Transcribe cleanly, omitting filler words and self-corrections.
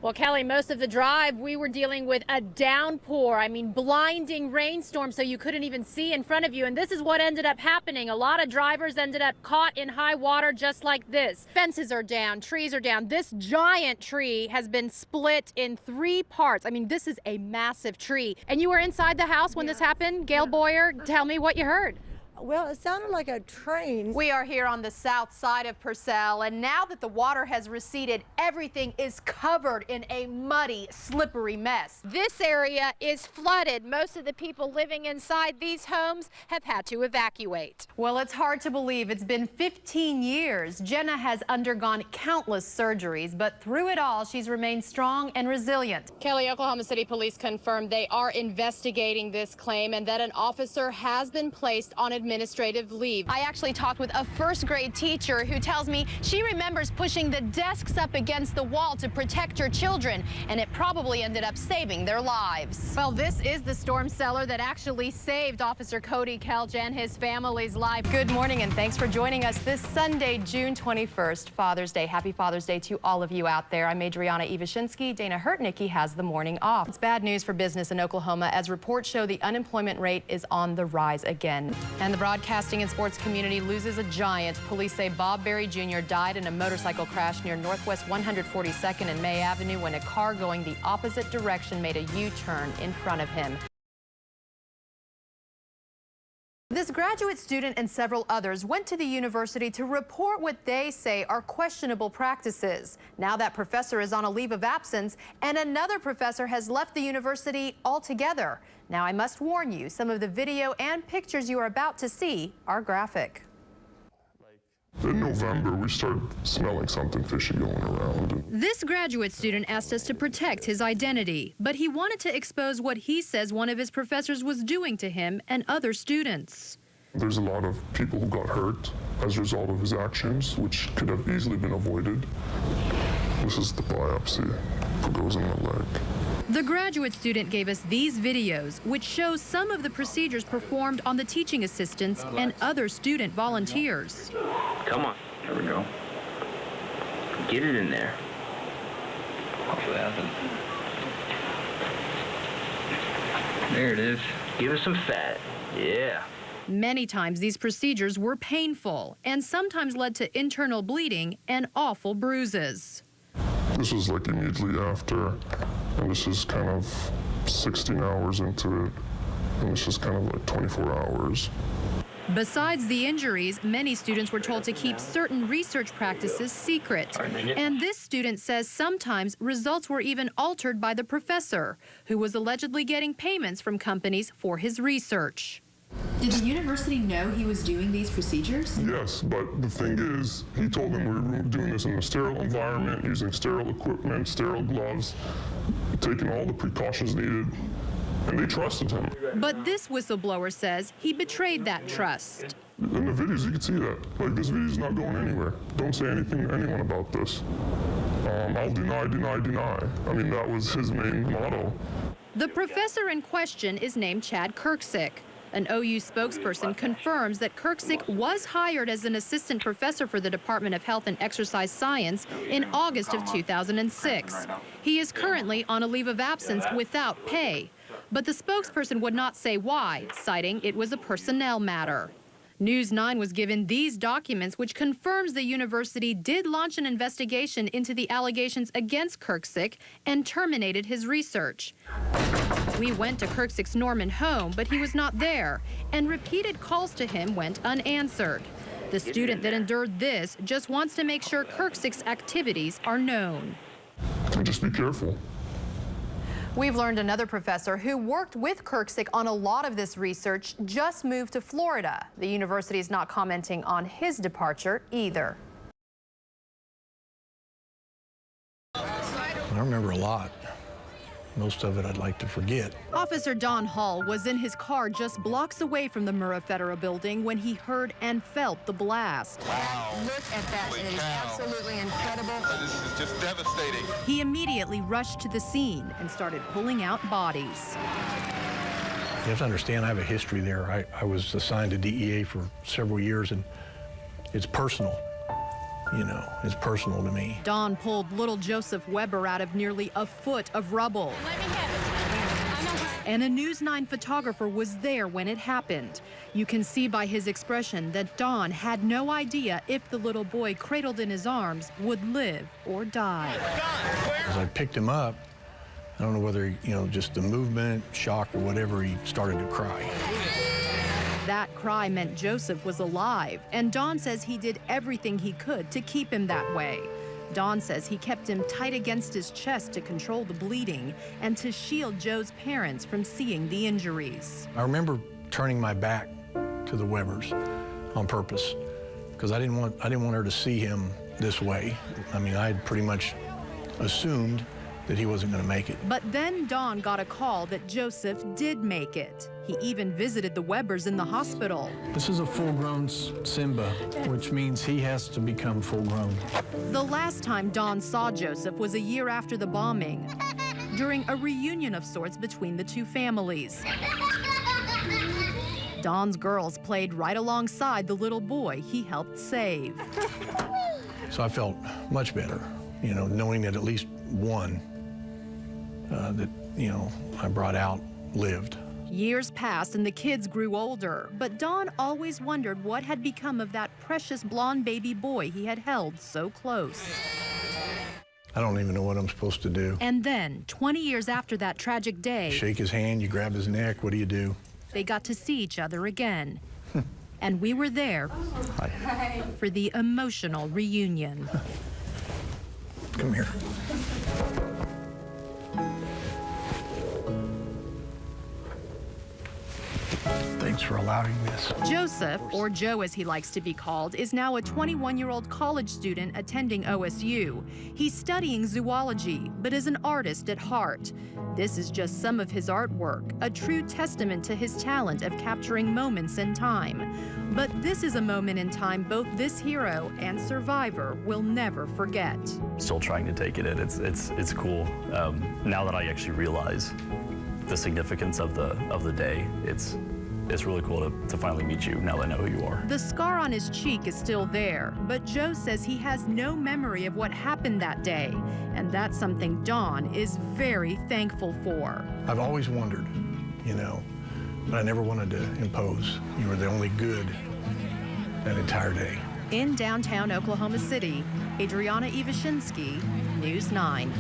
Well, Kelly, most of the drive we were dealing with a downpour. I mean, blinding rainstorm, so you couldn't even see in front of you. And this is what ended up happening. A lot of drivers ended up caught in high water just like this. Fences are down, trees are down. This giant tree has been split in 3 parts. I mean, this is a massive tree. And you were inside the house when this happened? Gail Boyer, tell me what you heard. Well, it sounded like a train. We are here on the south side of Purcell, and now that the water has receded, everything is covered in a muddy, slippery mess. This area is flooded. Most of the people living inside these homes have had to evacuate. Well, it's hard to believe. It's been 15 years. Jenna has undergone countless surgeries, but through it all, she's remained strong and resilient. Kelly, Oklahoma City Police confirmed they are investigating this claim and that an officer has been placed on administrative leave. I actually talked with a first-grade teacher who tells me she remembers pushing the desks up against the wall to protect her children, and it probably ended up saving their lives. Well, this is the storm cellar that actually saved Officer Cody Kelch and his family's life. Good morning, and thanks for joining us this Sunday, June 21st, Father's Day. Happy Father's Day to all of you out there. I'm Adrianna Iwasinski. Dana Hurtnicki has the morning off. It's bad news for business in Oklahoma as reports show the unemployment rate is on the rise again. And the broadcasting and sports community loses a giant. Police say Bob Berry Jr. died in a motorcycle crash near Northwest 142nd and May Avenue when a car going the opposite direction made a U-turn in front of him. This graduate student and several others went to the university to report what they say are questionable practices. Now that professor is on a leave of absence, and another professor has left the university altogether. Now, I must warn you, some of the video and pictures you are about to see are graphic. In November, we started smelling something fishy going around. This graduate student asked us to protect his identity, but he wanted to expose what he says one of his professors was doing to him and other students. There's a lot of people who got hurt as a result of his actions, which could have easily been avoided. This is the biopsy that goes in the leg. The graduate student gave us these videos, which show some of the procedures performed on the teaching assistants and other student volunteers. Come on. There we go. Get it in there. Hopefully that happens. There it is. Give us some fat. Yeah. Many times these procedures were painful and sometimes led to internal bleeding and awful bruises. This was like immediately after, and this is kind of 16 hours into it, and this is kind of like 24 hours. Besides the injuries, many students were told to keep certain research practices secret. And this student says sometimes results were even altered by the professor, who was allegedly getting payments from companies for his research. Did the university know he was doing these procedures? Yes, but the thing is, he told them we were doing this in a sterile environment, using sterile equipment, sterile gloves, taking all the precautions needed, and they trusted him. But this whistleblower says he betrayed that trust. In the videos, you can see that. Like, this video's not going anywhere. Don't say anything to anyone about this. I'll deny, deny, deny. I mean, that was his main motto. The professor in question is named Chad Kirksick. An OU spokesperson confirms that Kirksick was hired as an assistant professor for the Department of Health and Exercise Science in August of 2006. He is currently on a leave of absence without pay, but the spokesperson would not say why, citing it was a personnel matter. News 9 was given these documents, which confirms the university did launch an investigation into the allegations against Kirksick and terminated his research. We went to Kirksick's Norman home, but he was not there, and repeated calls to him went unanswered. The student that endured this just wants to make sure Kirksick's activities are known. And just be careful. We've learned another professor who worked with Kirksick on a lot of this research just moved to Florida. The university is not commenting on his departure either. I remember a lot. Most of it I'd like to forget. Officer Don Hall was in his car just blocks away from the Murrah Federal building when he heard and felt the blast. Wow. Look at that. It is absolutely incredible. This is just devastating. He immediately rushed to the scene and started pulling out bodies. You have to understand, I have a history there. I was assigned to DEA for several years, and it's personal. you know, is personal to me. Dawn pulled little Joseph Weber out of nearly a foot of rubble. And a News 9 photographer was there when it happened. You can see by his expression that Dawn had no idea if the little boy cradled in his arms would live or die. As I picked him up, I don't know whether, you know, just the movement, shock, or whatever, he started to cry. That cry meant Joseph was alive, and Dawn says he did everything he could to keep him that way. Dawn says he kept him tight against his chest to control the bleeding and to shield Joe's parents from seeing the injuries. I remember turning my back to the Webers on purpose because I didn't want her to see him this way. I mean, I had pretty much assumed that he wasn't going to make it. But then Dawn got a call that Joseph did make it. He even visited the Webers in the hospital. This is a full-grown Simba, which means he has to become full-grown. The last time Dawn saw Joseph was a year after the bombing, during a reunion of sorts between the two families. Dawn's girls played right alongside the little boy he helped save. So I felt much better, you know, knowing that at least one that, you know, I brought out lived. Years passed and the kids grew older, but Dawn always wondered what had become of that precious blonde baby boy he had held so close. I don't even know what I'm supposed to do. And then, 20 years after that tragic day, Shake his hand, you grab his neck, what do? they got to see each other again. And we were there for the emotional reunion. Come here. Thanks for allowing this. Joseph, or Joe as he likes to be called, is now a 21-year-old college student attending OSU. He's studying zoology, but is an artist at heart. This is just some of his artwork, a true testament to his talent of capturing moments in time. But this is a moment in time both this hero and survivor will never forget. Still trying to take it in. It's cool. Now that I actually realize the significance of the day, it's really cool to finally meet you now that I know who you are. The scar on his cheek is still there, but Joe says he has no memory of what happened that day, and that's something Dawn is very thankful for. I've always wondered, you know, but I never wanted to impose. You were the only good that entire day. In downtown Oklahoma City, Adrianna Iwasinski, News 9.